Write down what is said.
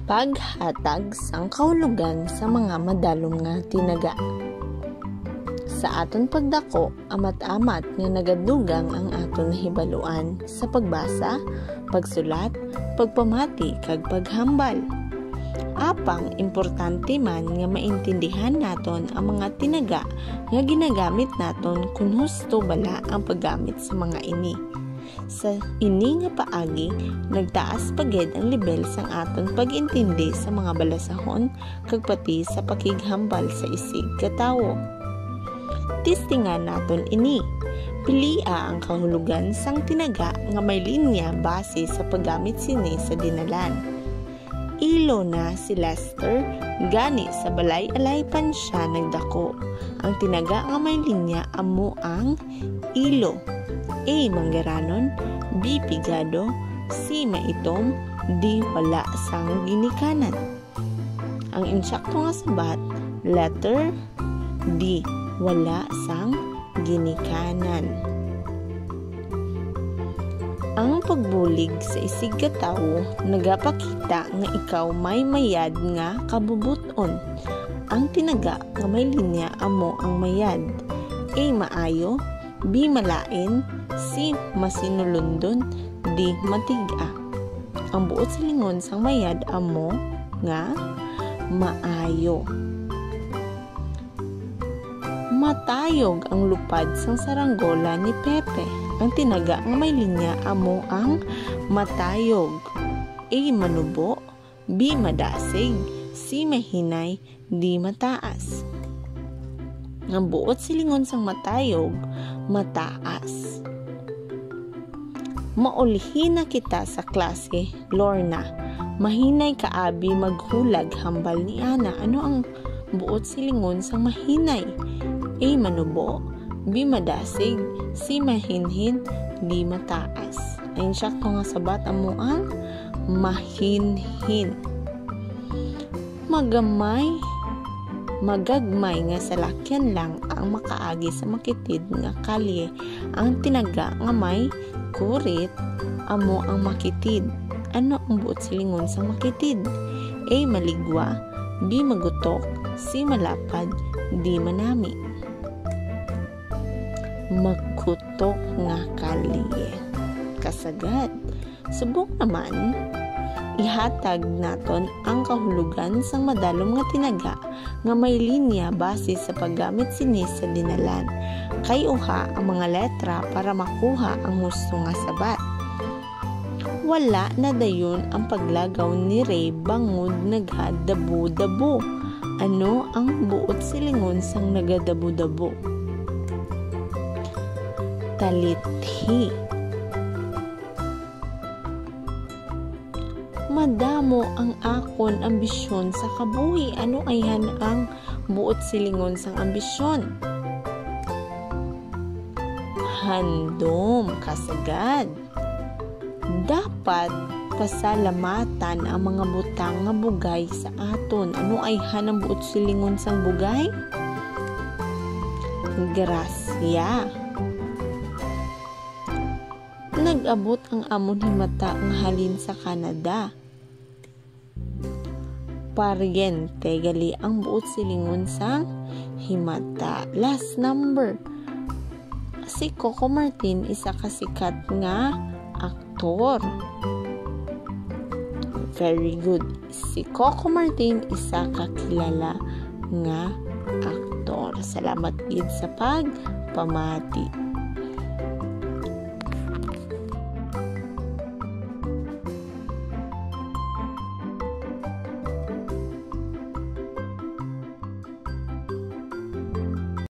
Paghatag sang kahulugan sa mga madalom nga tinaga. Sa aton pagdako, amat-amat nga nagadugang ang aton nahibaluan sa pagbasa, pagsulat, pagpamati kag paghambal. Apang importante man nga maintindihan naton ang mga tinaga nga ginagamit naton kun husto bala ang paggamit sa mga ini. Sa ini nga paagi, nagtaas pagid ang level sang aton pag-intindi sa mga balasahon kag pati sa pakighambal sa isig katawo. Tistingan naton ini. Pilia ang kahulugan sang tinaga nga may linya base sa paggamit sini sa dinalan. Ilo na si Lester, gani sa balay-alay pan siya nagdako. Ang tinaga nga may linya amo ang ilo. A. Manggaranon, B. Pigado, C. Maitom, D. Wala sang ginikanan. Ang insakto nga sabat, letter D. Wala sang ginikanan. Ang pagbulig sa isig katawo nagapakita nga ikaw may mayad nga kabubuton. Ang tinaga nga may linya amo ang mayad. A. Maayo, B. Malain, C. Masinulundon, D. Matiga. Ang buot silingon sang mayad amo nga maayo. Matayog ang lupad sang saranggola ni Pepe. Ang tinaga nga may linya amo ang matayog. A. Manubo, B. Madasig, C. Mahinay, D. Mataas. Ang buot silingon sang matayog, mataas. Maulihina kita sa klase, Lorna. Mahinay kaabi maghulag hambal ni Ana. Ano ang buot silingon sang mahinay? A. Manubo, B. Madasig, C. Mahinhin, D. Mataas. Ayun siya ko nga sabat mo ang mahinhin. Magagmay nga salakyan lang ang makaagi sa makitid nga kalye. Ang tinaga nga may kurit amo ang makitid. Ano ang buot silingon sa makitid? A. Maligwa, B. Magutok, C. Malapad, D. Manami. Magkutok nga kalye. Kasagad. Subok naman, ihatag naton ang kahulugan sang madalom nga tinaga nga may linya base sa paggamit sini sa dinalan. Kay uha ang mga letra para makuha ang husto nga sabat. Wala na dayon ang paglagaw ni Ray bangod naghadabu-dabo. Ano ang buot silingon sang nagadabu-dabo? Talithi. Madamo ang akon ambisyon sa kabuhi. Ano ayan ang buot silingon sang ambisyon? Handom. Kasagad. Dapat pasalamatan ang mga butang nga bugay sa aton. Ano ay hanang buot silingon sang bugay? Grasya. Nag-abot ang amon himata nga halin sa Canada. Pariente gali ang buot silingon sang himata. Last number. Si Coco Martin isa ka sikat nga aktor. Very good. Si Coco Martin isa ka kilala nga aktor. Salamat gid sa pagpamati.